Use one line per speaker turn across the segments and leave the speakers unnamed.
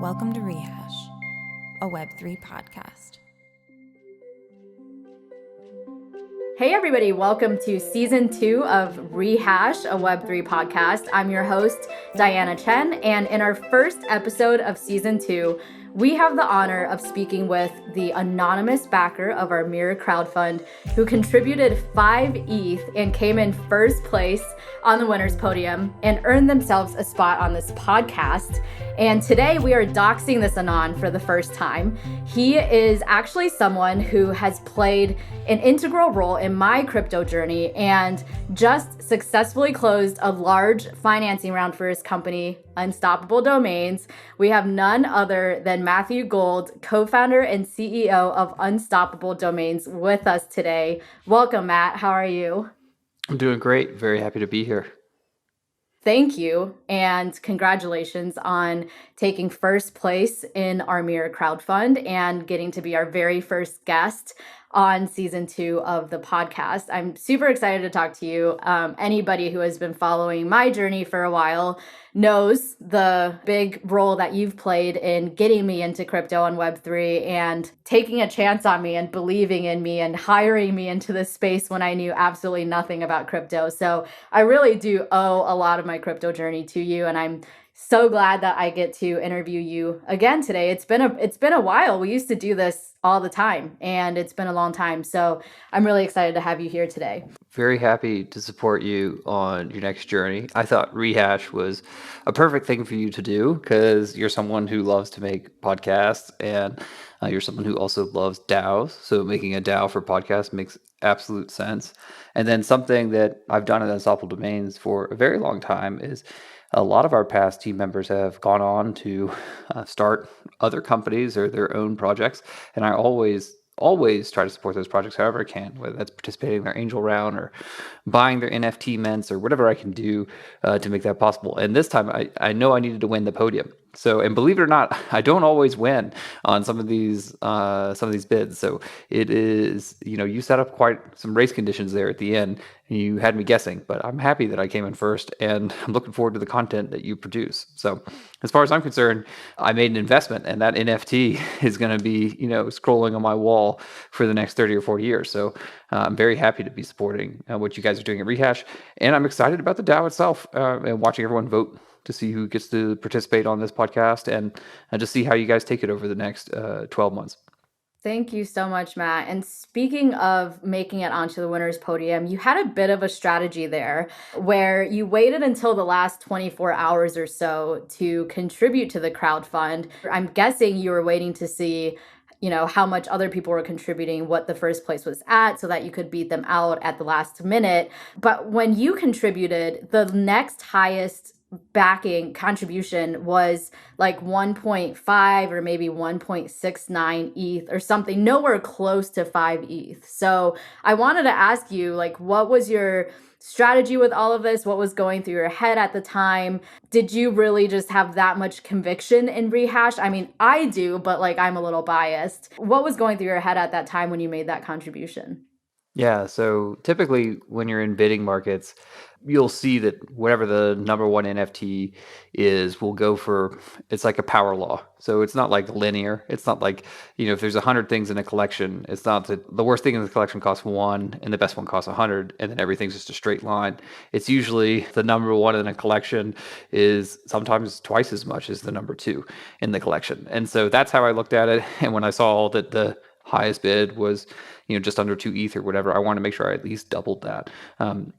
Welcome to Rehash, a Web3 podcast.
Hey everybody, welcome to season 2 of Rehash, a Web3 podcast. I'm your host, Diana Chen, and in our first episode of season 2, we have the honor of speaking with the anonymous backer of our Mirror crowdfund who contributed 5 ETH and came in first place on the winner's podium and earned themselves a spot on this podcast. And today we are doxing this Anon for the first time. He is actually someone who has played an integral role in my crypto journey and just successfully closed a large financing round for his company, Unstoppable Domains. We have none other than Matthew Gould, co-founder and CEO of Unstoppable Domains, with us today. Welcome, Matt. How are you?
I'm doing great. Very happy to be here.
Thank you, and congratulations on taking first place in our Mirror crowdfund and getting to be our very first guest on season 2 of the podcast. I'm super excited to talk to you. Anybody who has been following my journey for a while knows the big role that you've played in getting me into crypto and Web3 and taking a chance on me and believing in me and hiring me into this space when I knew absolutely nothing about crypto. So I really do owe a lot of my crypto journey to you, and I'm so glad that I get to interview you again today. It's been a while. We used to do this all the time, and it's been a long time. So I'm really excited to have you here today.
Very happy to support you on your next journey. I thought Rehash was a perfect thing for you to do because you're someone who loves to make podcasts, and you're someone who also loves DAOs. So making a DAO for podcasts makes absolute sense. And then something that I've done at Unstoppable Domains for a very long time is a lot of our past team members have gone on to start other companies or their own projects. And I always try to support those projects however I can, whether that's participating in their angel round or buying their NFT mints or whatever I can do to make that possible. And this time I know I needed to win the podium. So, and believe it or not, I don't always win on some of these bids. So it is, you set up quite some race conditions there at the end, and you had me guessing. But I'm happy that I came in first, and I'm looking forward to the content that you produce. So, as far as I'm concerned, I made an investment, and that NFT is going to be, scrolling on my wall for the next 30 or 40 years. So, I'm very happy to be supporting what you guys are doing at Rehash, and I'm excited about the DAO itself and watching everyone vote to see who gets to participate on this podcast and to see how you guys take it over the next 12 months.
Thank you so much, Matt. And speaking of making it onto the winner's podium, you had a bit of a strategy there where you waited until the last 24 hours or so to contribute to the crowdfund. I'm guessing you were waiting to see how much other people were contributing, what the first place was at, so that you could beat them out at the last minute. But when you contributed, the next highest backing contribution was like 1.5 or maybe 1.69 ETH or something, nowhere close to 5 ETH. So I wanted to ask you, what was your strategy with all of this? What was going through your head at the time? Did you really just have that much conviction in Rehash? I mean, I do, but I'm a little biased. What was going through your head at that time when you made that contribution?
Yeah, so typically when you're in bidding markets, you'll see that whatever the number one NFT is will go for, it's like a power law. So it's not like linear. It's not like, if there's 100 things in a collection, it's not that the worst thing in the collection costs 1 and the best one costs 100 and then everything's just a straight line. It's usually the number 1 in a collection is sometimes twice as much as the number 2 in the collection. And so that's how I looked at it. And when I saw that the highest bid was, just under 2 ETH or whatever, I want to make sure I at least doubled that.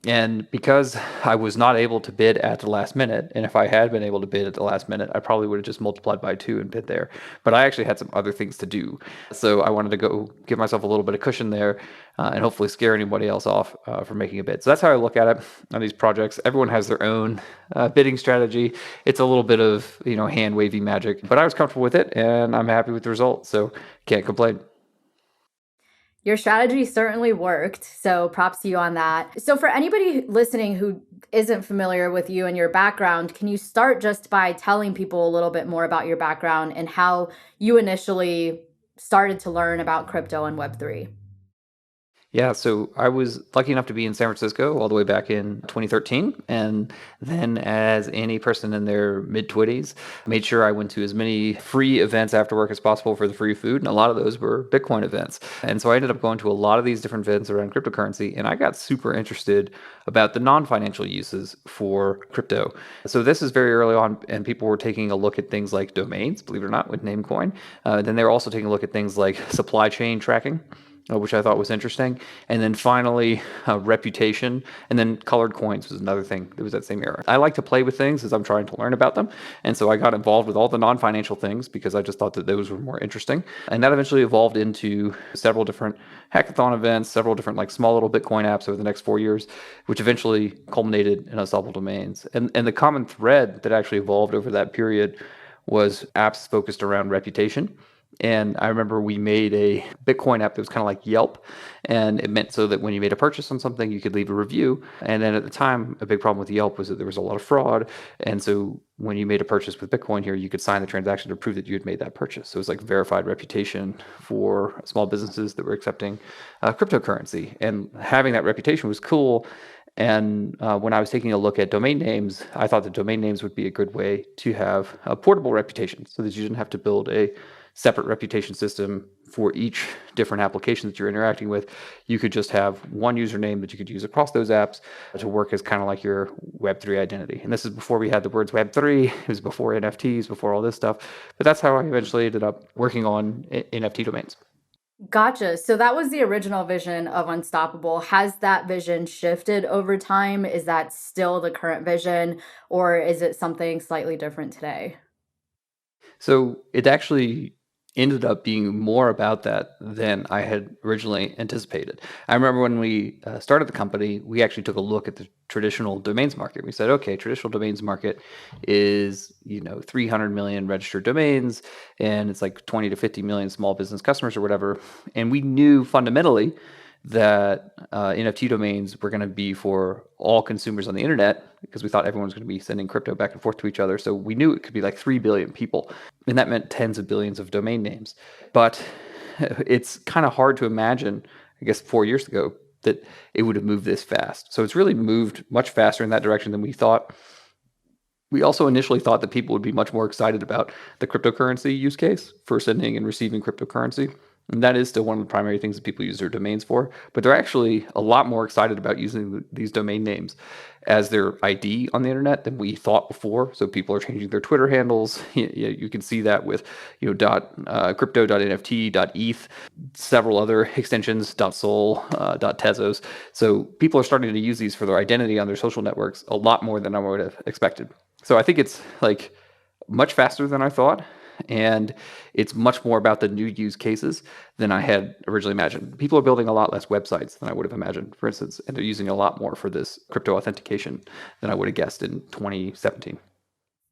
And because I was not able to bid at the last minute, and if I had been able to bid at the last minute, I probably would have just multiplied by 2 and bid there. But I actually had some other things to do. So I wanted to go give myself a little bit of cushion there and hopefully scare anybody else off from making a bid. So that's how I look at it on these projects. Everyone has their own bidding strategy. It's a little bit of, hand wavy magic, but I was comfortable with it and I'm happy with the result. So can't complain.
Your strategy certainly worked, so props to you on that. So for anybody listening who isn't familiar with you and your background, can you start just by telling people a little bit more about your background and how you initially started to learn about crypto and Web3?
Yeah, so I was lucky enough to be in San Francisco all the way back in 2013. And then, as any person in their mid 20s, made sure I went to as many free events after work as possible for the free food. And a lot of those were Bitcoin events. And so I ended up going to a lot of these different events around cryptocurrency. And I got super interested about the non financial uses for crypto. So this is very early on, and people were taking a look at things like domains, believe it or not, with Namecoin. Then they were also taking a look at things like supply chain tracking, which I thought was interesting. And then finally, reputation. And then colored coins was another thing that was that same era. I like to play with things as I'm trying to learn about them. And so I got involved with all the non-financial things because I just thought that those were more interesting. And that eventually evolved into several different hackathon events, several different like small little Bitcoin apps over the next 4 years, which eventually culminated in Unstoppable Domains. And the common thread that actually evolved over that period was apps focused around reputation. And I remember we made a Bitcoin app that was kind of like Yelp. And it meant so that when you made a purchase on something, you could leave a review. And then at the time, a big problem with Yelp was that there was a lot of fraud. And so when you made a purchase with Bitcoin here, you could sign the transaction to prove that you had made that purchase. So it was like verified reputation for small businesses that were accepting cryptocurrency. And having that reputation was cool. And when I was taking a look at domain names, I thought that domain names would be a good way to have a portable reputation so that you didn't have to build a separate reputation system for each different application that you're interacting with. You could just have one username that you could use across those apps to work as kind of like your Web3 identity. And this is before we had the words Web3. It was before NFTs, before all this stuff. But that's how I eventually ended up working on NFT domains.
Gotcha. So that was the original vision of Unstoppable. Has that vision shifted over time? Is that still the current vision, or is it something slightly different today?
So it actually ended up being more about that than I had originally anticipated. I remember when we started the company, we actually took a look at the traditional domains market. We said, okay, traditional domains market is 300 million registered domains, and it's like 20 to 50 million small business customers or whatever. And we knew fundamentally that NFT domains were going to be for all consumers on the internet because we thought everyone was going to be sending crypto back and forth to each other. So we knew it could be like 3 billion people. And that meant tens of billions of domain names. But it's kind of hard to imagine, I guess 4 years ago, that it would have moved this fast. So it's really moved much faster in that direction than we thought. We also initially thought that people would be much more excited about the cryptocurrency use case for sending and receiving cryptocurrency. And that is still one of the primary things that people use their domains for. But they're actually a lot more excited about using these domain names as their ID on the internet than we thought before. So people are changing their Twitter handles. You can see that with crypto.nft, .eth, several other extensions, .sol, .tezos. So people are starting to use these for their identity on their social networks a lot more than I would have expected. So I think it's like much faster than I thought. And it's much more about the new use cases than I had originally imagined. People are building a lot less websites than I would have imagined, for instance, and they're using a lot more for this crypto authentication than I would have guessed in 2017.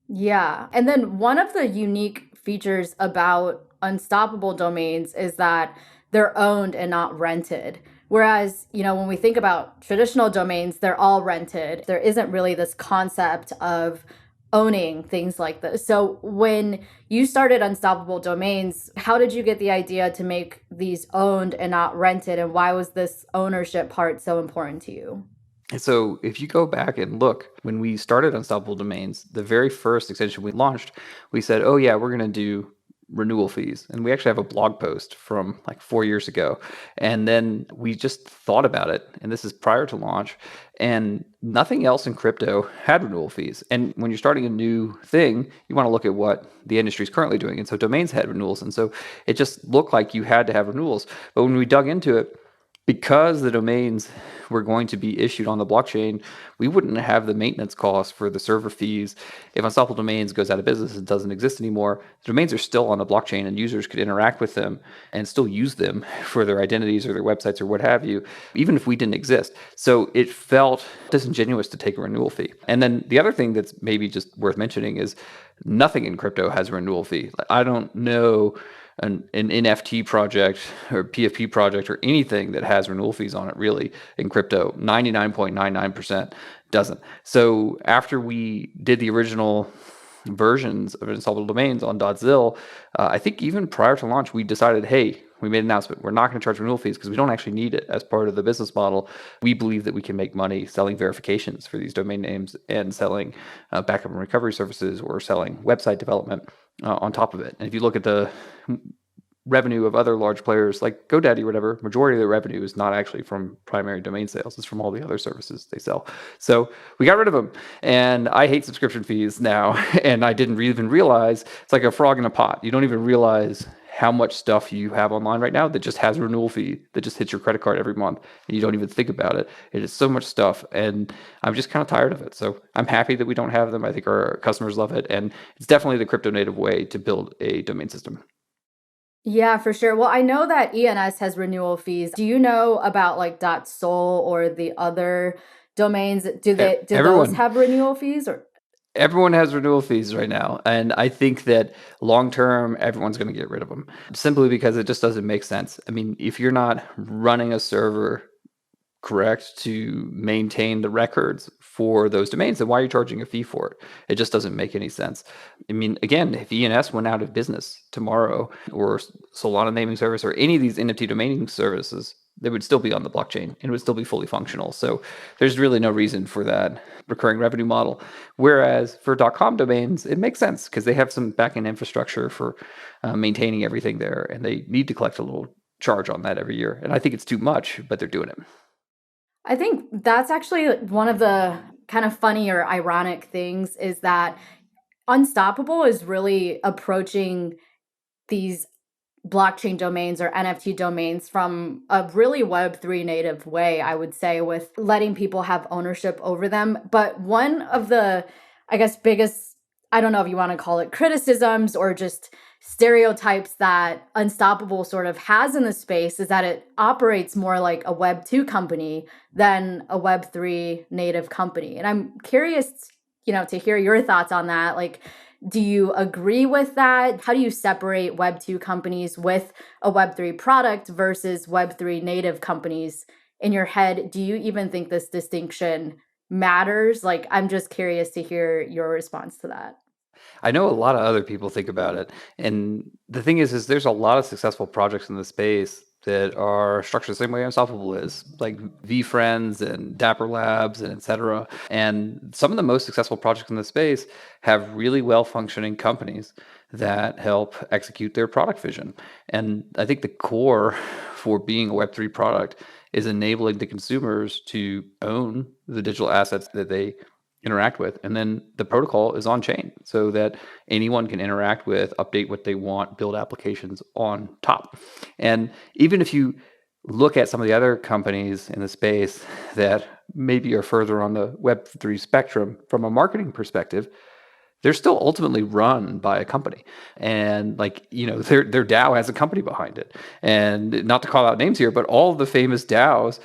Yeah. And then one of the unique features about Unstoppable domains is that they're owned and not rented. Whereas, when we think about traditional domains, they're all rented. There isn't really this concept of owning things like this. So when you started Unstoppable Domains, how did you get the idea to make these owned and not rented? And why was this ownership part so important to you?
And so if you go back and look, when we started Unstoppable Domains, the very first extension we launched, we said, oh yeah, we're going to do renewal fees. And we actually have a blog post from like 4 years ago. And then we just thought about it. And this is prior to launch. And nothing else in crypto had renewal fees. And when you're starting a new thing, you want to look at what the industry is currently doing. And so domains had renewals. And so it just looked like you had to have renewals. But when we dug into it, because the domains were going to be issued on the blockchain, we wouldn't have the maintenance costs for the server fees. If Unstoppable Domains goes out of business and doesn't exist anymore, the domains are still on the blockchain and users could interact with them and still use them for their identities or their websites or what have you, even if we didn't exist. So it felt disingenuous to take a renewal fee. And then the other thing that's maybe just worth mentioning is nothing in crypto has a renewal fee. I don't know an NFT project or PFP project or anything that has renewal fees on it really in crypto. 99.99% doesn't. So after we did the original versions of installable domains on .zil, I think even prior to launch, we decided, hey, we made an announcement. We're not going to charge renewal fees because we don't actually need it as part of the business model. We believe that we can make money selling verifications for these domain names and selling backup and recovery services or selling website development on top of it. And if you look at the revenue of other large players like GoDaddy or whatever, majority of their revenue is not actually from primary domain sales. It's from all the other services they sell. So we got rid of them. And I hate subscription fees now. And I didn't even realize it's like a frog in a pot. You don't even realize how much stuff you have online right now that just has a renewal fee that just hits your credit card every month. And you don't even think about it. It is so much stuff. And I'm just kind of tired of it. So I'm happy that we don't have them. I think our customers love it. And it's definitely the crypto native way to build a domain system.
Yeah, for sure. Well, I know that ENS has renewal fees. Do you know about like .sol or the other domains? Do those
Everyone
have renewal fees or?
Everyone has renewal fees right now. And I think that long term, everyone's going to get rid of them simply because it just doesn't make sense. I mean, if you're not running a server correct to maintain the records for those domains, then why are you charging a fee for it? It just doesn't make any sense. I mean, again, if ENS went out of business tomorrow, or Solana naming service, or any of these NFT domaining services, they would still be on the blockchain and it would still be fully functional. So there's really no reason for that recurring revenue model. Whereas for .com domains, it makes sense because they have some backend infrastructure for maintaining everything there, and they need to collect a little charge on that every year. And I think it's too much, but they're doing it.
I think that's actually one of the kind of funny or ironic things is that Unstoppable is really approaching these blockchain domains or NFT domains from a really Web3 native way, I would say, with letting people have ownership over them. But one of the, I guess, biggest, I don't know if you want to call it criticisms or just stereotypes that Unstoppable sort of has in the space is that it operates more like a Web2 company than a Web3 native company. And I'm curious, to hear your thoughts on that. Like, do you agree with that? How do you separate Web2 companies with a Web3 product versus Web3 native companies? In your head, do you even think this distinction matters? Like, I'm just curious to hear your response to that.
I know a lot of other people think about it. And the thing is there's a lot of successful projects in the space that are structured the same way Unstoppable is, like VFriends and Dapper Labs and et cetera. And some of the most successful projects in the space have really well functioning companies that help execute their product vision. And I think the core for being a Web3 product is enabling the consumers to own the digital assets that they interact with. And then the protocol is on chain so that anyone can interact with, update what they want, build applications on top. And even if you look at some of the other companies in the space that maybe are further on the Web3 spectrum from a marketing perspective, they're still ultimately run by a company. And their DAO has a company behind it. And not to call out names here, but all of the famous DAOs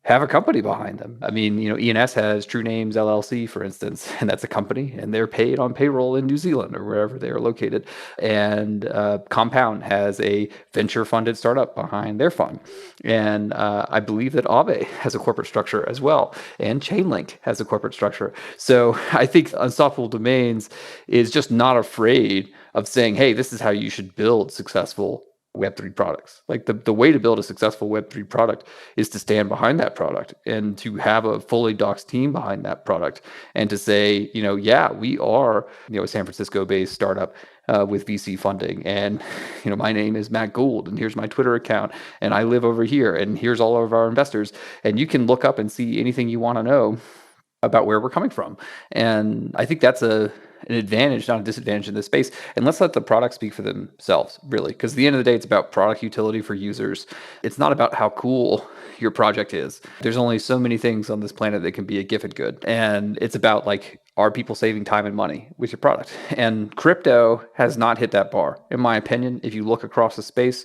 have a company behind them. I mean, ENS has True Names LLC, for instance, and that's a company, and they're paid on payroll in New Zealand or wherever they are located. And Compound has a venture-funded startup behind their fund. And I believe that Aave has a corporate structure as well, and Chainlink has a corporate structure. So I think Unstoppable Domains is just not afraid of saying, hey, this is how you should build successful Web3 products. Like the way to build a successful Web3 product is to stand behind that product and to have a fully doxed team behind that product and to say, yeah, we are, a San Francisco based startup with VC funding. And, my name is Matt Gould and here's my Twitter account and I live over here and here's all of our investors. And you can look up and see anything you want to know about where we're coming from. And I think that's an advantage, not a disadvantage in this space. And let's let the product speak for themselves, really. Because at the end of the day, it's about product utility for users. It's not about how cool your project is. There's only so many things on this planet that can be a gift good. And it's about are people saving time and money with your product? And crypto has not hit that bar. In my opinion, if you look across the space,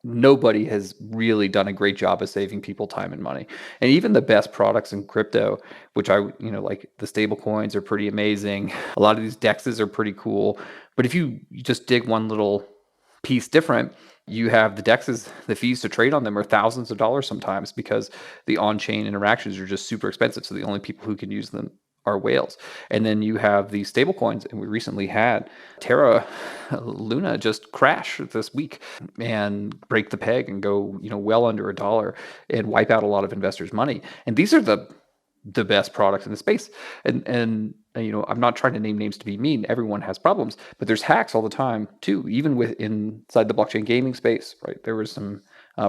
nobody has really done a great job of saving people time and money. And even the best products in crypto, which like the stable coins are pretty amazing. A lot of these dexes are pretty cool. But if you just dig one little piece different, you have the dexes, the fees to trade on them are thousands of dollars sometimes because the on-chain interactions are just super expensive. So the only people who can use them are whales. And then you have these stable coins, and we recently had Terra Luna just crash this week and break the peg and go, well under $1 and wipe out a lot of investors' money. And these are the best products in the space. And I'm not trying to name names to be mean. Everyone has problems, but there's hacks all the time too, even inside the blockchain gaming space, right? There was some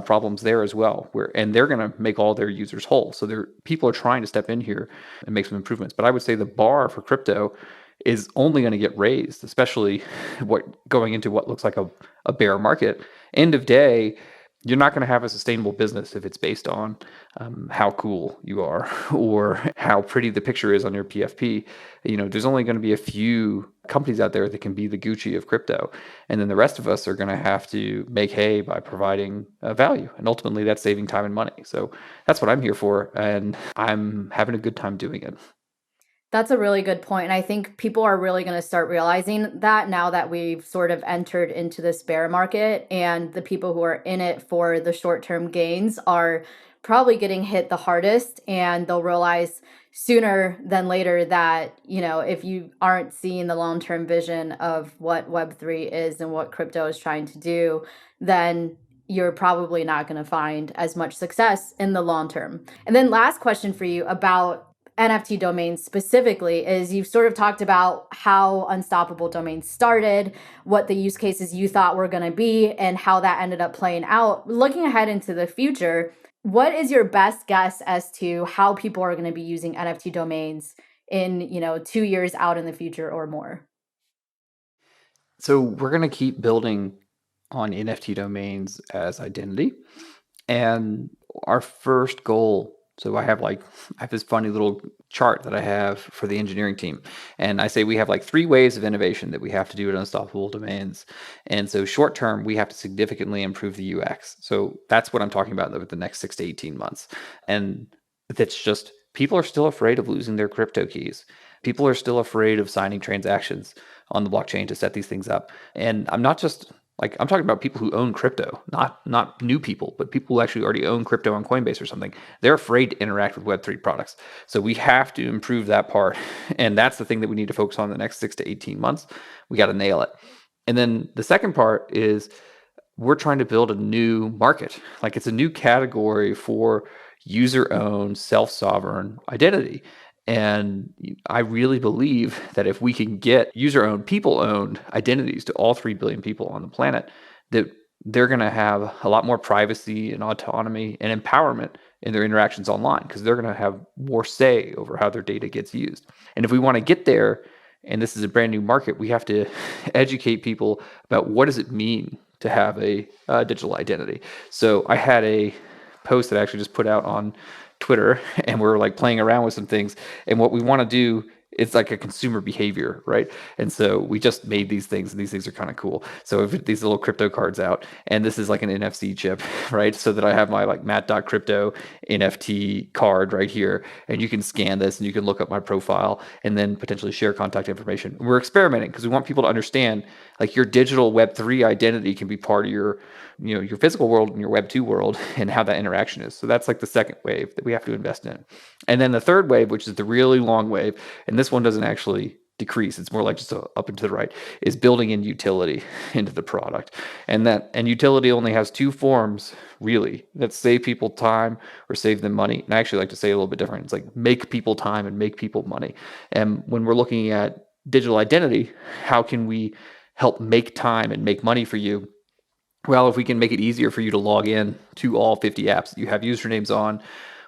problems there as well, and they're going to make all their users whole. So people are trying to step in here and make some improvements. But I would say the bar for crypto is only going to get raised, especially going into what looks like a bear market. End of day, you're not going to have a sustainable business if it's based on how cool you are or how pretty the picture is on your PFP. There's only going to be a few companies out there that can be the Gucci of crypto. And then the rest of us are going to have to make hay by providing value. And ultimately, that's saving time and money. So that's what I'm here for. And I'm having a good time doing it.
That's a really good point. And I think people are really going to start realizing that now that we've sort of entered into this bear market, and the people who are in it for the short-term gains are probably getting hit the hardest, and they'll realize sooner than later that, if you aren't seeing the long-term vision of what Web3 is and what crypto is trying to do, then you're probably not going to find as much success in the long term. And then last question for you about NFT domains specifically is, you've sort of talked about how Unstoppable Domains started, what the use cases you thought were going to be, and how that ended up playing out. Looking ahead into the future, what is your best guess as to how people are going to be using NFT domains in, 2 years out in the future or more?
So we're going to keep building on NFT domains as identity. And our first goal, so I have this funny little chart that I have for the engineering team. And I say we have 3 waves of innovation that we have to do at Unstoppable Domains. And so short term, we have to significantly improve the UX. So that's what I'm talking about over the next 6 to 18 months. And that's just, people are still afraid of losing their crypto keys. People are still afraid of signing transactions on the blockchain to set these things up. And I'm not just I'm talking about people who own crypto, not new people, but people who actually already own crypto on Coinbase or something. They're afraid to interact with Web3 products. So we have to improve that part. And that's the thing that we need to focus on the next 6 to 18 months. We got to nail it. And then the second part is we're trying to build a new market. It's a new category for user-owned, self-sovereign identity. And I really believe that if we can get user-owned, people-owned identities to all 3 billion people on the planet, that they're going to have a lot more privacy and autonomy and empowerment in their interactions online, because they're going to have more say over how their data gets used. And if we want to get there, and this is a brand new market, we have to educate people about what does it mean to have a digital identity. So I had a post that I actually just put out on Twitter, and we're playing around with some things. And what we want to do, it's like a consumer behavior, right? And so we just made these things, and these things are kind of cool. So if these little crypto cards out, and this is like an NFC chip, right? So that I have my Matt.crypto NFT card right here, and you can scan this and you can look up my profile and then potentially share contact information. We're experimenting because we want people to understand your digital Web3 identity can be part of your physical world and your Web2 world, and how that interaction is. So that's the second wave that we have to invest in. And then the third wave, which is the really long wave, and this one doesn't actually decrease, it's more just up and to the right, is building in utility into the product. And utility only has 2 forms, really. That's save people time or save them money. And I actually like to say it a little bit different. It's make people time and make people money. And when we're looking at digital identity, how can we help make time and make money for you? Well, if we can make it easier for you to log in to all 50 apps that you have usernames on,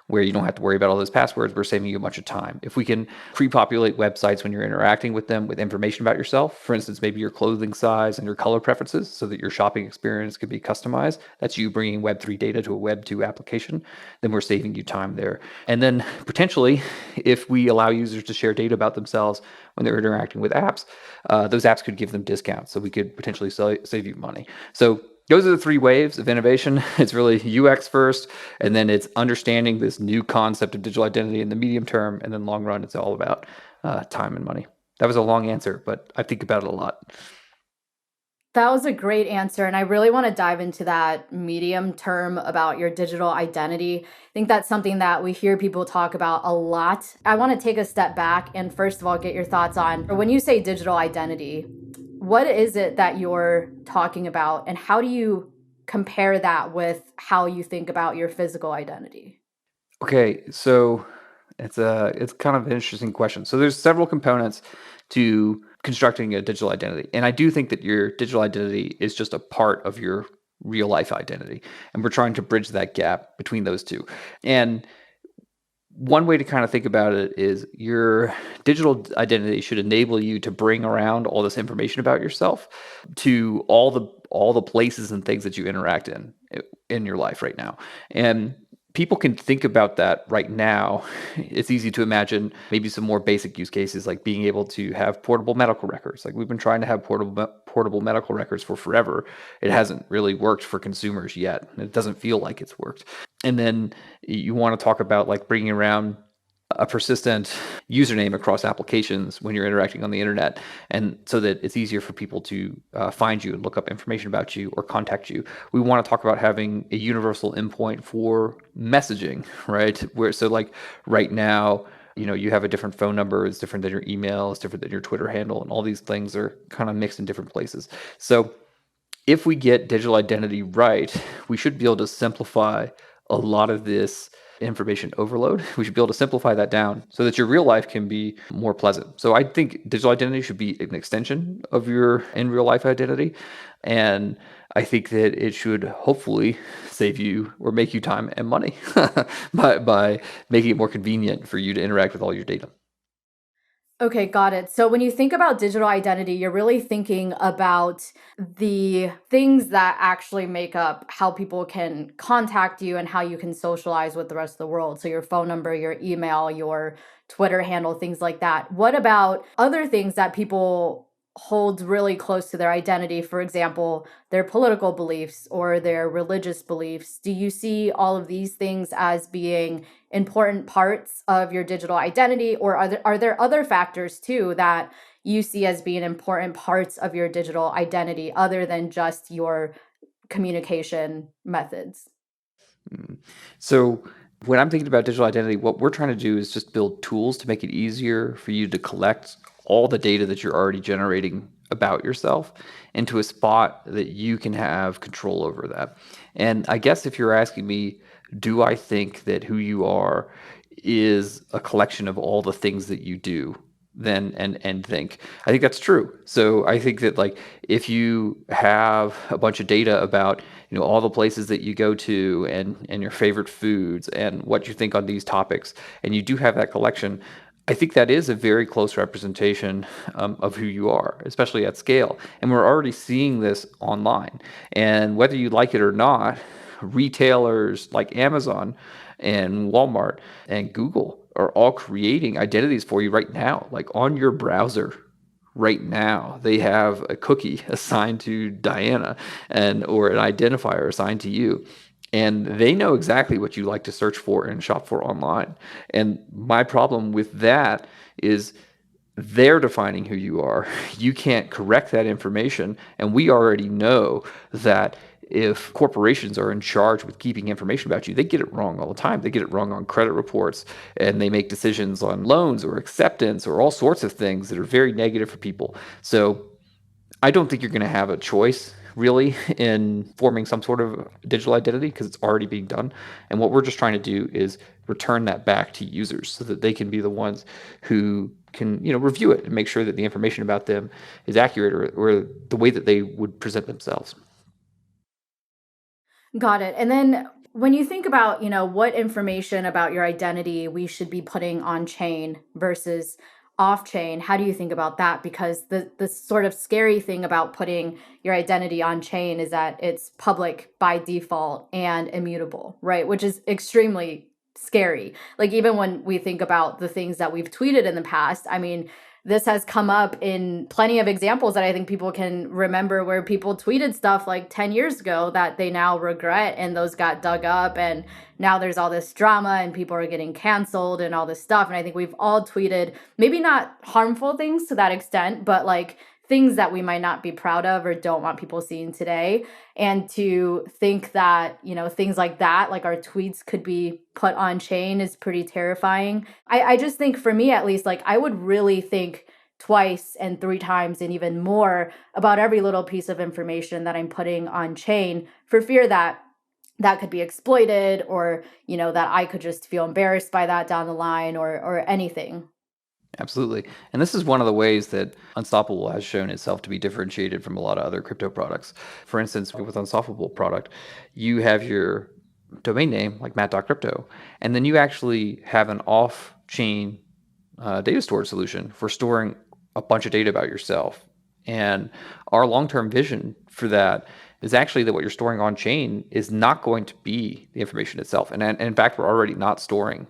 where you don't have to worry about all those passwords, we're saving you a bunch of time. If we can pre-populate websites when you're interacting with them with information about yourself, for instance, maybe your clothing size and your color preferences, so that your shopping experience can be customized, that's you bringing Web3 data to a Web2 application, then we're saving you time there. And then potentially, if we allow users to share data about themselves when they're interacting with apps, those apps could give them discounts, so we could potentially save you money. So those are the 3 waves of innovation. It's really UX first, and then it's understanding this new concept of digital identity in the medium term, and then long run, it's all about time and money. That was a long answer, but I think about it a lot.
That was a great answer. And I really want to dive into that medium term about your digital identity. I think that's something that we hear people talk about a lot. I want to take a step back and first of all, get your thoughts on when you say digital identity, what is it that you're talking about? And how do you compare that with how you think about your physical identity?
Okay, so it's kind of an interesting question. So there's several components to constructing a digital identity. And I do think that your digital identity is just a part of your real life identity. And we're trying to bridge that gap between those two. And one way to kind of think about it is your digital identity should enable you to bring around all this information about yourself to all the places and things that you interact in your life right now. And people can think about that right now. It's easy to imagine maybe some more basic use cases like being able to have portable medical records. Like we've been trying to have portable medical records for forever. It hasn't really worked for consumers yet. It doesn't feel like it's worked. And then you want to talk about like bringing around a persistent username across applications when you're interacting on the internet, and so that it's easier for people to find you and look up information about you or contact you. We want to talk about having a universal endpoint for messaging, right? Where so like right now, you have a different phone number, it's different than your email, it's different than your Twitter handle, and all these things are kind of mixed in different places. So if we get digital identity right, we should be able to simplify a lot of this information overload. We should be able to simplify that down so that your real life can be more pleasant. So I think digital identity should be an extension of your in real life identity. And I think that it should hopefully save you or make you time and money by making it more convenient for you to interact with all your data.
Okay, got it. So when you think about digital identity, you're really thinking about the things that actually make up how people can contact you and how you can socialize with the rest of the world. So your phone number, your email, your Twitter handle, things like that. What about other things that people hold really close to their identity? For example, their political beliefs or their religious beliefs. Do you see all of these things as being important parts of your digital identity, or are there other factors too that you see as being important parts of your digital identity other than just your communication methods?
Mm. So when I'm thinking about digital identity, what we're trying to do is just build tools to make it easier for you to collect all the data that you're already generating about yourself into a spot that you can have control over that. And I guess if you're asking me, do I think that who you are is a collection of all the things that you do? Then and think I think that's true. So I think that like if you have a bunch of data about all the places that you go to and your favorite foods and what you think on these topics, and you do have that collection, I think that is a very close representation of who you are, especially at scale. And we're already seeing this online. And whether you like it or not, retailers like Amazon and Walmart and Google are all creating identities for you right now, like on your browser right now. They have a cookie assigned to Diana and or an identifier assigned to you. And they know exactly what you like to search for and shop for online. And my problem with that is they're defining who you are. You can't correct that information. And we already know that if corporations are in charge with keeping information about you, they get it wrong all the time. They get it wrong on credit reports, and they make decisions on loans or acceptance or all sorts of things that are very negative for people. So I don't think you're going to have a choice really in forming some sort of digital identity because it's already being done. And what we're just trying to do is return that back to users so that they can be the ones who can, review it and make sure that the information about them is accurate or the way that they would present themselves.
Got it. And then when you think about, what information about your identity we should be putting on chain versus off chain, how do you think about that? Because the sort of scary thing about putting your identity on chain is that it's public by default and immutable, right? Which is extremely scary. Like even when we think about the things that we've tweeted in the past, I mean, this has come up in plenty of examples that I think people can remember where people tweeted stuff like 10 years ago that they now regret, and those got dug up, and now there's all this drama and people are getting canceled and all this stuff. And I think we've all tweeted maybe not harmful things to that extent, but like things that we might not be proud of or don't want people seeing today. And to think that, things like that, like our tweets could be put on chain is pretty terrifying. I just think for me, at least, like I would really think twice and three times and even more about every little piece of information that I'm putting on chain for fear that that could be exploited, or that I could just feel embarrassed by that down the line, or anything.
Absolutely. And this is one of the ways that Unstoppable has shown itself to be differentiated from a lot of other crypto products. For instance, with Unstoppable product, you have your domain name like matt.crypto, and then you actually have an off-chain data storage solution for storing a bunch of data about yourself. And our long-term vision for that is actually that what you're storing on chain is not going to be the information itself. And in fact, we're already not storing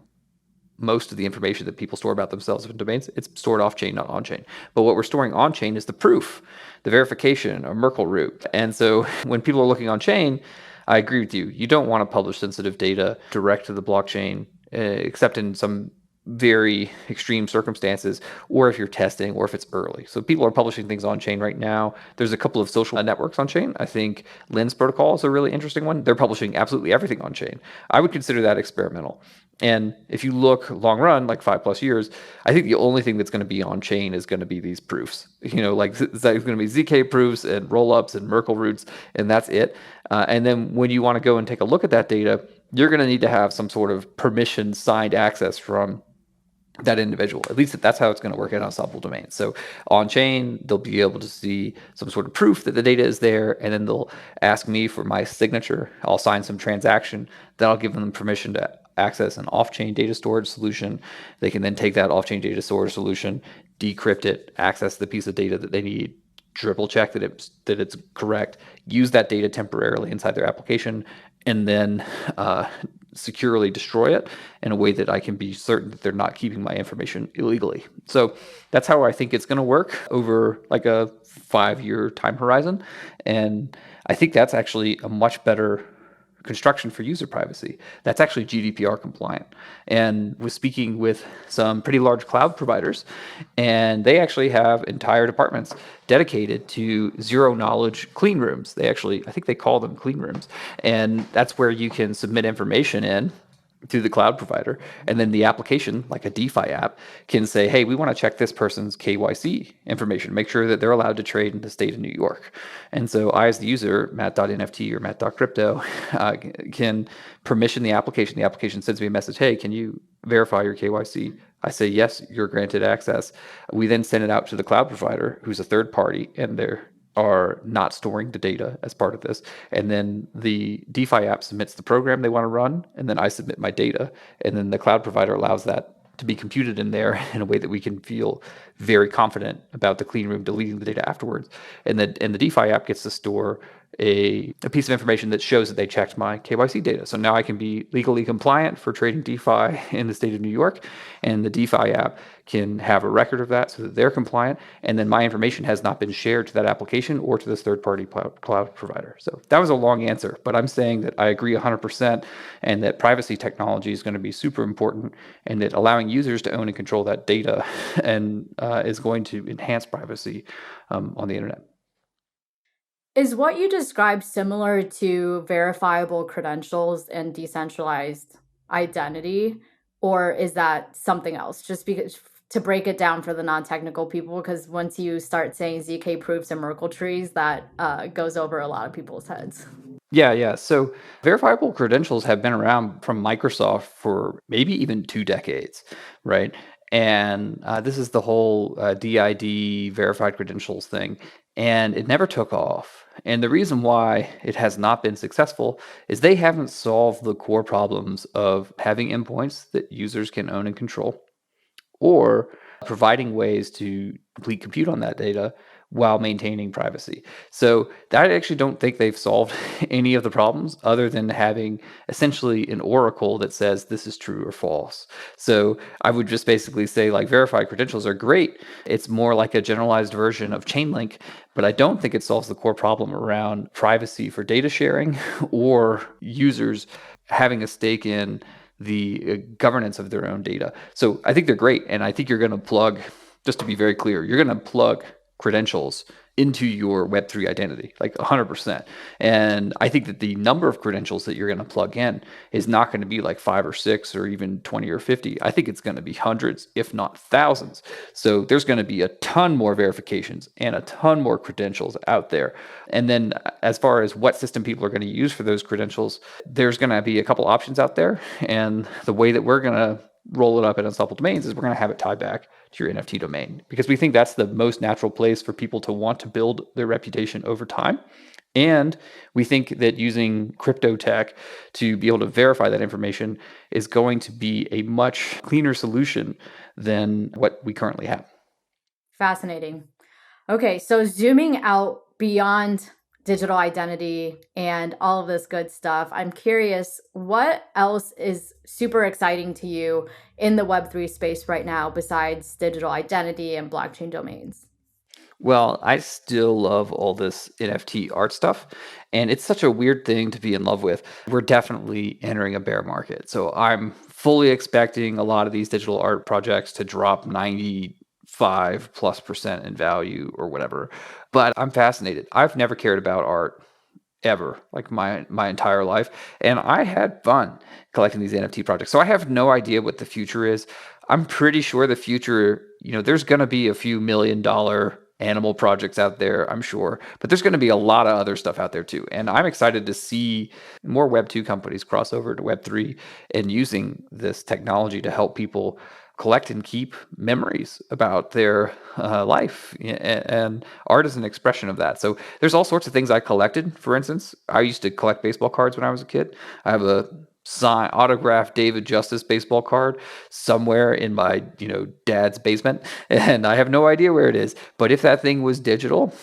most of the information that people store about themselves in domains. It's stored off chain, not on chain. But what we're storing on chain is the proof, the verification, or Merkle root. And so when people are looking on chain, I agree with you. You don't want to publish sensitive data direct to the blockchain, except in some very extreme circumstances, or if you're testing, or if it's early. So people are publishing things on chain right now. There's a couple of social networks on chain. I think Lens protocol is a really interesting one. They're publishing absolutely everything on chain. I would consider that experimental. And if you look long run, like 5+ years, I think the only thing that's going to be on chain is going to be these proofs. Like it's going to be ZK proofs and rollups and Merkle roots, and that's it. And then when you want to go and take a look at that data, you're going to need to have some sort of permission signed access from that individual. At least that's how it's going to work in Unstoppable domains. So on chain, they'll be able to see some sort of proof that the data is there, and then they'll ask me for my signature. I'll sign some transaction. That'll give them permission to access an off-chain data storage solution. They can then take that off-chain data storage solution, decrypt it, access the piece of data that they need, triple check that it's correct, use that data temporarily inside their application, and then securely destroy it in a way that I can be certain that they're not keeping my information illegally. So that's how I think it's going to work over like a 5-year time horizon. And I think that's actually a much better construction for user privacy. That's actually GDPR compliant. And was speaking with some pretty large cloud providers, and they actually have entire departments dedicated to zero knowledge clean rooms. I think they call them clean rooms. And that's where you can submit information in to the cloud provider, and then the application, like a DeFi app, can say, hey, we want to check this person's KYC information, make sure that they're allowed to trade in the state of New York. And so I, as the user, matt.nft or matt.crypto, can permission the application. The application sends me a message, hey, can you verify your KYC? I say, yes, you're granted access. We then send it out to the cloud provider, who's a third party, and they're are not storing the data as part of this. And then the DeFi app submits the program they want to run, and then I submit my data. And then the cloud provider allows that to be computed in there in a way that we can feel very confident about the clean room deleting the data afterwards. And the DeFi app gets to store a piece of information that shows that they checked my KYC data. So now I can be legally compliant for trading DeFi in the state of New York, and the DeFi app can have a record of that so that they're compliant, and then my information has not been shared to that application or to this third-party cloud provider. So that was a long answer, but I'm saying that I agree 100%, and that privacy technology is going to be super important, and that allowing users to own and control that data and is going to enhance privacy on the internet.
Is what you described similar to verifiable credentials and decentralized identity, or is that something else? Just because to break it down for the non-technical people, because once you start saying ZK proofs and Merkle trees, that goes over a lot of people's heads.
Yeah. So verifiable credentials have been around from Microsoft for maybe even 2 decades, right? And this is the whole DID verified credentials thing. And it never took off. And the reason why it has not been successful is they haven't solved the core problems of having endpoints that users can own and control, or providing ways to complete compute on that data while maintaining privacy. So I actually don't think they've solved any of the problems other than having essentially an oracle that says this is true or false. So I would just basically say, like, verified credentials are great. It's more like a generalized version of Chainlink, but I don't think it solves the core problem around privacy for data sharing or users having a stake in the governance of their own data. So I think they're great. And I think you're going to plug, just to be very clear, you're going to plug credentials into your Web3 identity, like 100%. And I think that the number of credentials that you're going to plug in is not going to be like 5 or 6 or even 20 or 50. I think it's going to be hundreds, if not thousands. So there's going to be a ton more verifications and a ton more credentials out there. And then as far as what system people are going to use for those credentials, there's going to be a couple options out there. And the way that we're going to roll it up in Unstoppable Domains is we're going to have it tied back to your NFT domain, because we think that's the most natural place for people to want to build their reputation over time. And we think that using crypto tech to be able to verify that information is going to be a much cleaner solution than what we currently have.
Fascinating. Okay, so zooming out beyond digital identity and all of this good stuff, I'm curious, what else is super exciting to you in the Web3 space right now besides digital identity and blockchain domains?
Well, I still love all this NFT art stuff, and it's such a weird thing to be in love with. We're definitely entering a bear market. So I'm fully expecting a lot of these digital art projects to drop 95+% in value or whatever. But I'm fascinated. I've never cared about art ever, like my entire life, and I had fun collecting these NFT projects. So I have no idea what the future is. I'm pretty sure the future, there's going to be a few $1 million animal projects out there, I'm sure, but there's going to be a lot of other stuff out there too. And I'm excited to see more Web2 companies cross over to Web3 and using this technology to help people collect and keep memories about their life. And art is an expression of that. So there's all sorts of things I collected. For instance, I used to collect baseball cards when I was a kid. I have a autographed David Justice baseball card somewhere in my dad's basement, and I have no idea where it is. But if that thing was digital,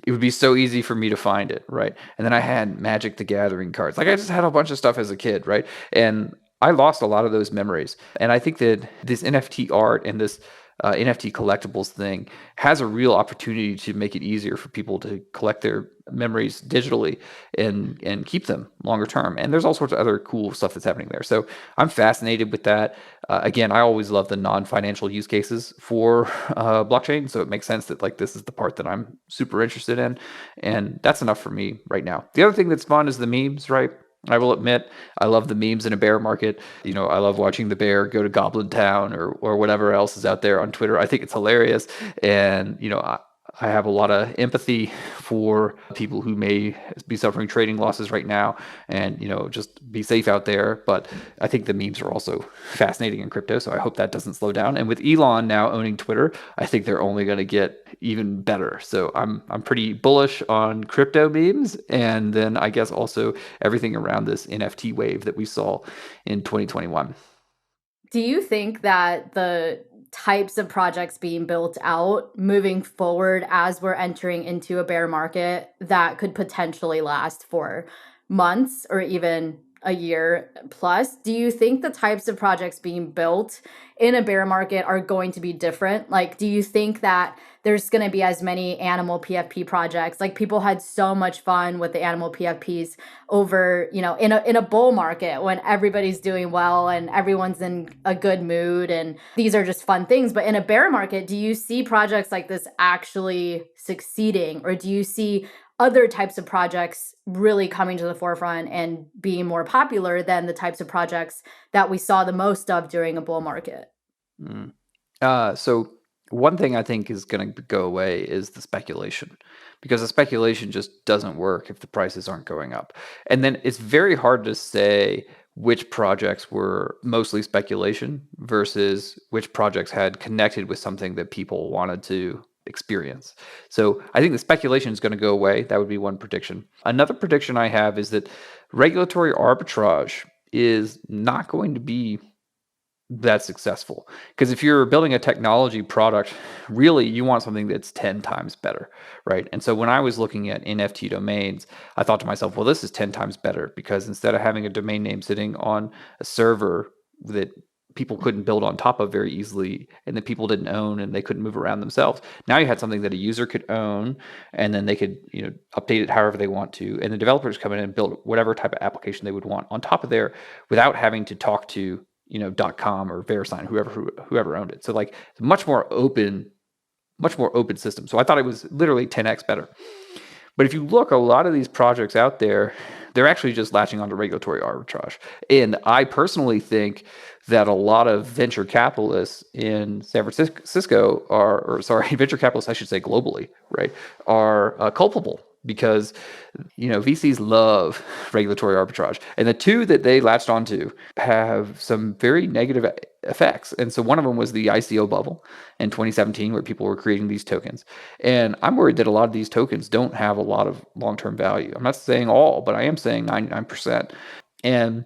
it would be so easy for me to find it, right? And then I had Magic the Gathering cards. Like, I just had a bunch of stuff as a kid, right? And I lost a lot of those memories. And I think that this NFT art and this NFT collectibles thing has a real opportunity to make it easier for people to collect their memories digitally and keep them longer term. And there's all sorts of other cool stuff that's happening there. So I'm fascinated with that. Again, I always love the non-financial use cases for blockchain. So it makes sense that like this is the part that I'm super interested in. And that's enough for me right now. The other thing that's fun is the memes, right? I will admit, I love the memes in a bear market. I love watching the bear go to Goblin Town or whatever else is out there on Twitter. I think it's hilarious. And, I have a lot of empathy for people who may be suffering trading losses right now and, just be safe out there. But I think the memes are also fascinating in crypto. So I hope that doesn't slow down. And with Elon now owning Twitter, I think they're only going to get even better. So I'm pretty bullish on crypto memes. And then I guess also everything around this NFT wave that we saw in 2021.
Do you think that the types of projects being built out moving forward as we're entering into a bear market that could potentially last for months or even a year plus, do you think the types of projects being built in a bear market are going to be different? Like, do you think that there's going to be as many animal PFP projects? Like, people had so much fun with the animal PFPs over, in a bull market when everybody's doing well and everyone's in a good mood and these are just fun things. But in a bear market, do you see projects like this actually succeeding, or do you see other types of projects really coming to the forefront and being more popular than the types of projects that we saw the most of during a bull market?
So one thing I think is going to go away is the speculation, because the speculation just doesn't work if the prices aren't going up. And then it's very hard to say which projects were mostly speculation versus which projects had connected with something that people wanted to experience. So I think the speculation is going to go away. That would be one prediction. Another prediction I have is that regulatory arbitrage is not going to be that successful, because if you're building a technology product, really you want something that's 10 times better, right? And so when I was looking at NFT domains, I thought to myself, well, this is 10 times better, because instead of having a domain name sitting on a server that people couldn't build on top of very easily and that people didn't own and they couldn't move around themselves, now you had something that a user could own, and then they could update it however they want to, and the developers come in and build whatever type of application they would want on top of there without having to talk to .com or VeriSign, whoever owned it. So like, it's a much more open much more open system. So I thought it was literally 10x better. But if you look, a lot of these projects out there, they're actually just latching onto regulatory arbitrage. And I personally think that a lot of venture capitalists in San Francisco venture capitalists, I should say globally, right, are culpable because, VCs love regulatory arbitrage. And the two that they latched onto have some very negative effects. And so one of them was the ICO bubble in 2017, where people were creating these tokens. And I'm worried that a lot of these tokens don't have a lot of long-term value. I'm not saying all, but I am saying 99%. And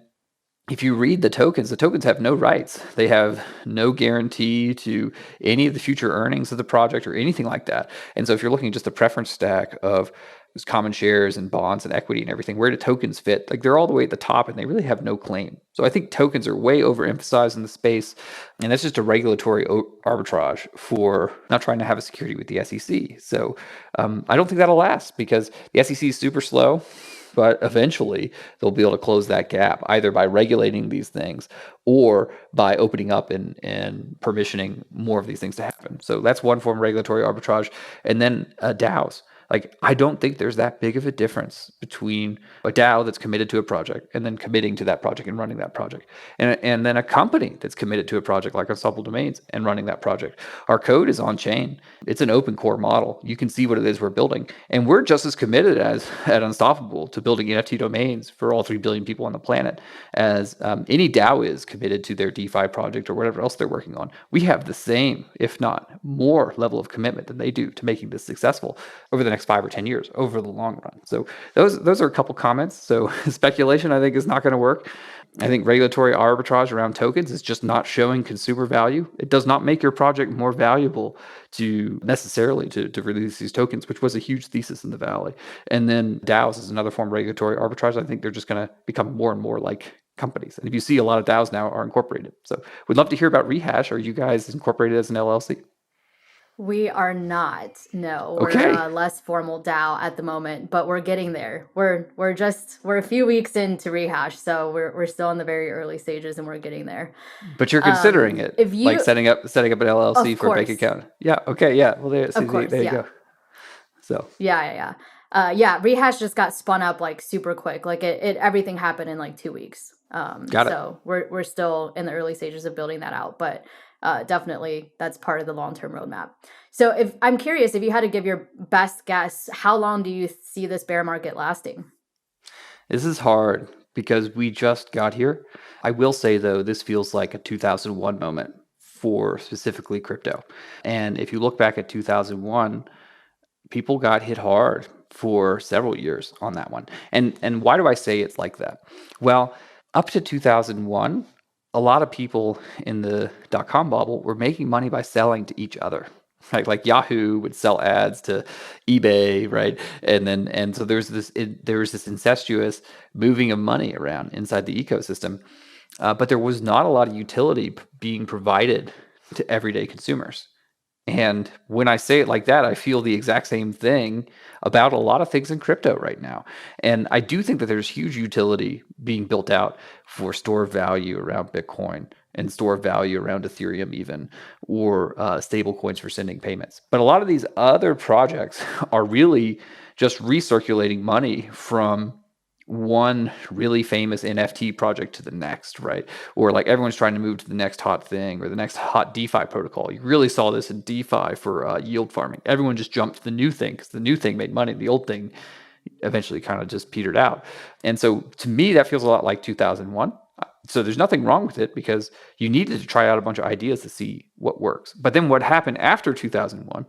if you read the tokens have no rights. They have no guarantee to any of the future earnings of the project or anything like that. And so if you're looking at just the preference stack of common shares and bonds and equity and everything, where do tokens fit? Like, they're all the way at the top and they really have no claim. So I think tokens are way overemphasized in the space. And that's just a regulatory arbitrage for not trying to have a security with the SEC. So I don't think that'll last because the SEC is super slow. But eventually, they'll be able to close that gap either by regulating these things or by opening up and permissioning more of these things to happen. So that's one form of regulatory arbitrage. And then DAOs. Like, I don't think there's that big of a difference between a DAO that's committed to a project and then committing to that project and running that project, and then a company that's committed to a project like Unstoppable Domains and running that project. Our code is on chain. It's an open core model. You can see what it is we're building, and we're just as committed as at Unstoppable to building NFT domains for all 3 billion people on the planet as any DAO is committed to their DeFi project or whatever else they're working on. We have the same, if not more, level of commitment than they do to making this successful over the next 5 or 10 years over the long run. So those are a couple comments. So speculation, I think, is not going to work. I think regulatory arbitrage around tokens is just not showing consumer value. It does not make your project more valuable to necessarily to release these tokens, which was a huge thesis in the Valley. And then DAOs is another form of regulatory arbitrage. I think they're just going to become more and more like companies. And if you see, a lot of DAOs now are incorporated. So we'd love to hear about Rehash. Are you guys incorporated as an LLC?
We are not. No,
Okay.
we're a less formal DAO at the moment, but we're getting there. We're a few weeks into Rehash, so we're still in the very early stages, and we're getting there.
But you're considering it,
If you,
like setting up an LLC
of
for a bank
course,
account. Yeah. Okay. Yeah. Well, there you
yeah,
go. So
yeah. Rehash just got spun up like super quick. Like it everything happened in like 2 weeks.
got it.
So we're still in the early stages of building that out, but definitely that's part of the long-term roadmap. So if I'm curious, if you had to give your best guess, how long do you see this bear market lasting?
This is hard because we just got here. I will say, though, this feels like a 2001 moment for specifically crypto. And if you look back at 2001, people got hit hard for several years on that one. And why do I say it's like that? Well, up to 2001, a lot of people in the dot-com bubble were making money by selling to each other. Like Yahoo would sell ads to eBay, right? And so there was this incestuous moving of money around inside the ecosystem, but there was not a lot of utility being provided to everyday consumers. And when I say it like that, I feel the exact same thing about a lot of things in crypto right now. And I do think that there's huge utility being built out for store of value around Bitcoin and store of value around Ethereum even, or stable coins for sending payments. But a lot of these other projects are really just recirculating money from one really famous NFT project to the next, right? Or like everyone's trying to move to the next hot thing or the next hot DeFi protocol. You really saw this in DeFi for yield farming. Everyone just jumped to the new thing because the new thing made money. The old thing eventually kind of just petered out. And so to me, that feels a lot like 2001. So there's nothing wrong with it because you needed to try out a bunch of ideas to see what works. But then what happened after 2001,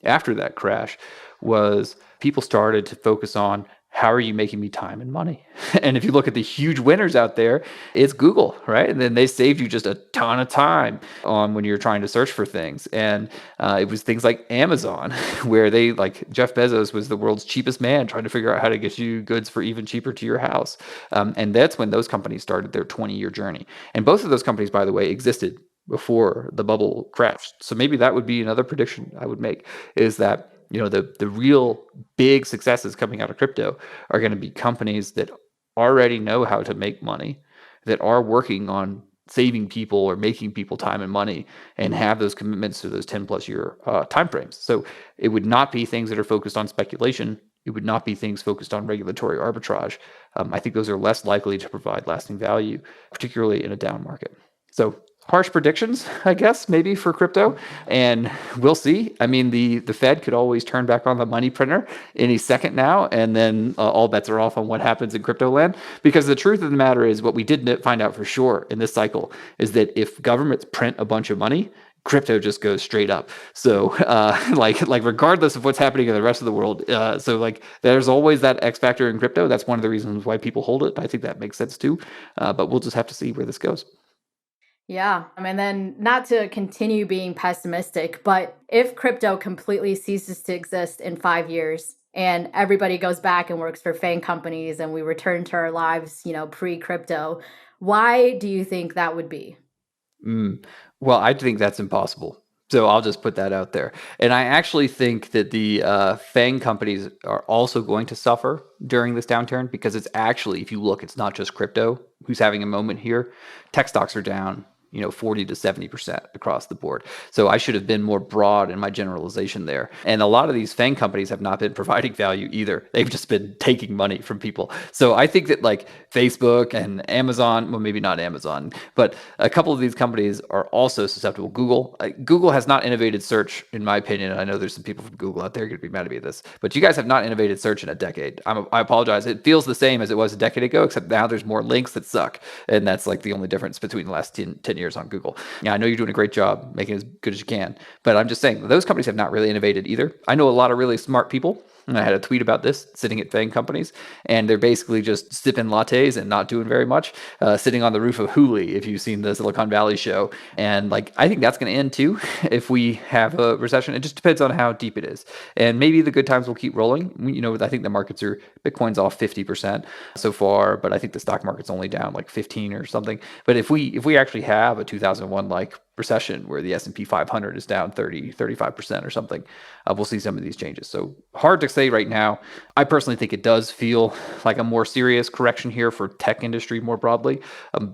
after that crash, was people started to focus on, how are you making me time and money? And if you look at the huge winners out there, it's Google, right? And then they saved you just a ton of time on when you're trying to search for things. And it was things like Amazon, where they, like Jeff Bezos was the world's cheapest man trying to figure out how to get you goods for even cheaper to your house. And that's when those companies started their 20-year journey. And both of those companies, by the way, existed before the bubble crashed. So maybe that would be another prediction I would make, is that the real big successes coming out of crypto are going to be companies that already know how to make money, that are working on saving people or making people time and money and have those commitments to those 10 plus year timeframes. So it would not be things that are focused on speculation. It would not be things focused on regulatory arbitrage. I think those are less likely to provide lasting value, particularly in a down market. So harsh predictions, I guess, maybe for crypto, and we'll see. I mean, the Fed could always turn back on the money printer any second now, and then all bets are off on what happens in crypto land. Because the truth of the matter is, what we did find out for sure in this cycle is that if governments print a bunch of money, crypto just goes straight up. So like regardless of what's happening in the rest of the world, so like there's always that X factor in crypto. That's one of the reasons why people hold it. I think that makes sense too. But we'll just have to see where this goes.
Yeah. And then not to continue being pessimistic, but if crypto completely ceases to exist in 5 years and everybody goes back and works for FANG companies and we return to our lives, pre-crypto, why do you think that would be?
Well, I think that's impossible. So I'll just put that out there. And I actually think that the FANG companies are also going to suffer during this downturn because it's actually, if you look, it's not just crypto who's having a moment here. Tech stocks are down, 40 to 70% across the board. So I should have been more broad in my generalization there. And a lot of these FANG companies have not been providing value either. They've just been taking money from people. So I think that like Facebook and Amazon, well, maybe not Amazon, but a couple of these companies are also susceptible. Google has not innovated search, in my opinion. I know there's some people from Google out there going to be mad at me at this, but you guys have not innovated search in a decade. I apologize. It feels the same as it was a decade ago, except now there's more links that suck. And that's like the only difference between the last 10 years on Google. Yeah, I know you're doing a great job making it as good as you can, but I'm just saying those companies have not really innovated either. I know a lot of really smart people, and I had a tweet about this sitting at FANG companies, and they're basically just sipping lattes and not doing very much, sitting on the roof of Hooli, if you've seen the Silicon Valley show. And like, I think that's going to end too if we have a recession. It just depends on how deep it is. And maybe the good times will keep rolling. I think the markets are, Bitcoin's off 50% so far, but I think the stock market's only down like 15 or something. But if we actually have a 2001 like recession where the S&P 500 is down 35% or something, we'll see some of these changes. So hard to say right now. I personally think it does feel like a more serious correction here for tech industry more broadly,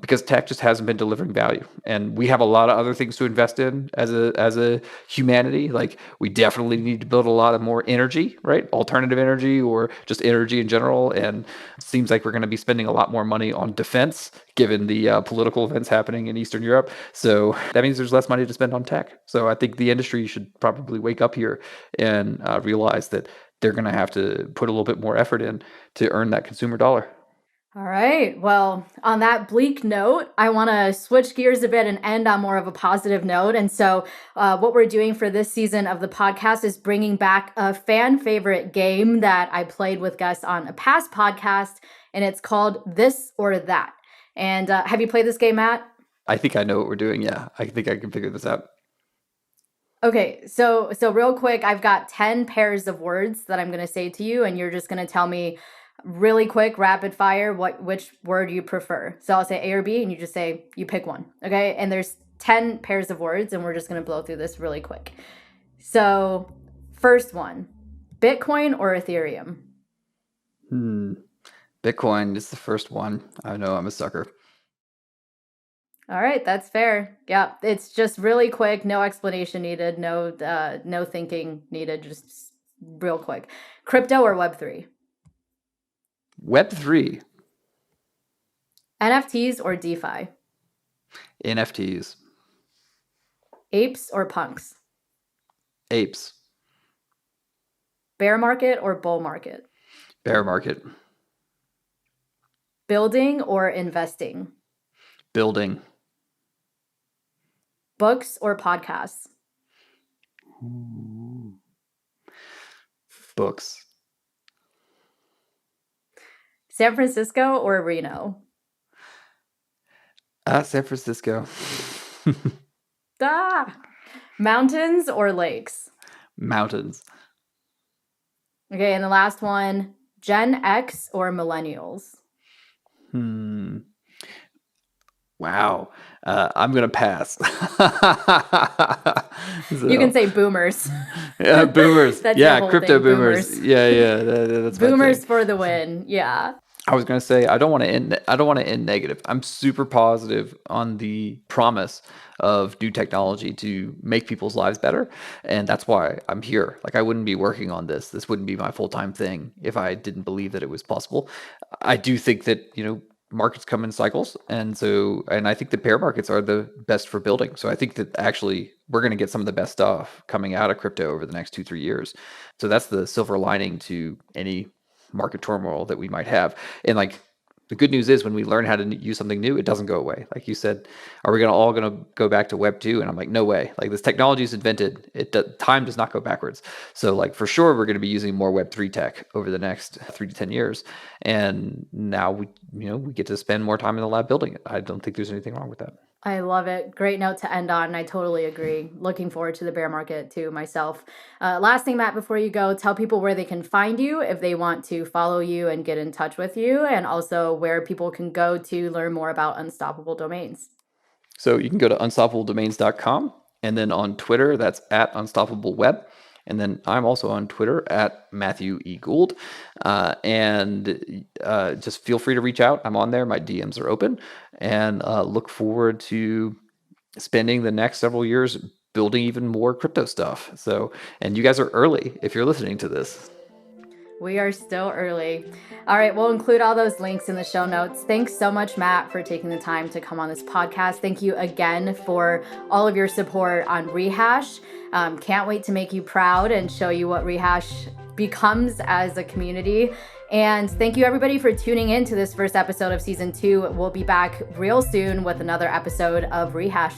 because tech just hasn't been delivering value, and we have a lot of other things to invest in as a humanity. Like we definitely need to build a lot of more energy, right? Alternative energy or just energy in general. And it seems like we're going to be spending a lot more money on defense given the political events happening in Eastern Europe. So that means there's less money to spend on tech. So I think the industry should probably wake up here and realize that they're going to have to put a little bit more effort in to earn that consumer dollar.
All right. Well, on that bleak note, I want to switch gears a bit and end on more of a positive note. And so what we're doing for this season of the podcast is bringing back a fan favorite game that I played with guests on a past podcast, and it's called This or That. And have you played this game, Matt?
I think I know what we're doing. Yeah, I think I can figure this out.
Okay, so real quick, I've got 10 pairs of words that I'm going to say to you, and you're just going to tell me really quick, rapid fire, which word you prefer. So I'll say A or B, and you just say, you pick one, okay? And there's 10 pairs of words, and we're just going to blow through this really quick. So first one, Bitcoin or Ethereum?
Bitcoin is the first one. I know I'm a sucker.
All right, that's fair. Yeah, it's just really quick, no explanation needed, no thinking needed, just real quick. Crypto or Web3?
Web3.
NFTs or DeFi?
NFTs.
Apes or punks?
Apes.
Bear market or bull market?
Bear market.
Building or investing?
Building.
Books or podcasts?
Books.
San Francisco or Reno?
San Francisco.
Mountains or lakes?
Mountains.
Okay, and the last one, Gen X or millennials?
Wow. I'm going to pass.
You can say boomers.
Yeah, boomers.
That's
yeah,
the whole
crypto
thing,
boomers. Yeah, that's
boomers
my thing.
for the win. Yeah.
I was going to say I don't want to end negative. I'm super positive on the promise of new technology to make people's lives better, and that's why I'm here. Like I wouldn't be working on this. This wouldn't be my full-time thing if I didn't believe that it was possible. I do think that, markets come in cycles, and I think the bear markets are the best for building. So I think that actually we're going to get some of the best stuff coming out of crypto over the next 2-3 years. So that's the silver lining to any market turmoil that we might have. And like the good news is when we learn how to use something new, it doesn't go away. Like you said, are we all going to go back to Web 2? And I'm like, no way. Like this technology is invented. Time does not go backwards. So like for sure, we're going to be using more Web 3 tech over the next 3 to 10 years. And now we get to spend more time in the lab building it. I don't think there's anything wrong with that.
I love it. Great note to end on. I totally agree. Looking forward to the bear market too myself. Last thing, Matt, before you go, tell people where they can find you if they want to follow you and get in touch with you, and also where people can go to learn more about Unstoppable Domains.
So you can go to unstoppabledomains.com, and then on Twitter, that's at unstoppableweb. And then I'm also on Twitter at Matthew E. Gould. And just feel free to reach out. I'm on there. My DMs are open. And look forward to spending the next several years building even more crypto stuff. And you guys are early if you're listening to this.
We are still early. All right, we'll include all those links in the show notes. Thanks so much, Matt, for taking the time to come on this podcast. Thank you again for all of your support on Rehash. Can't wait to make you proud and show you what Rehash becomes as a community. And thank you everybody for tuning in to this first episode of season 2. We'll be back real soon with another episode of Rehash.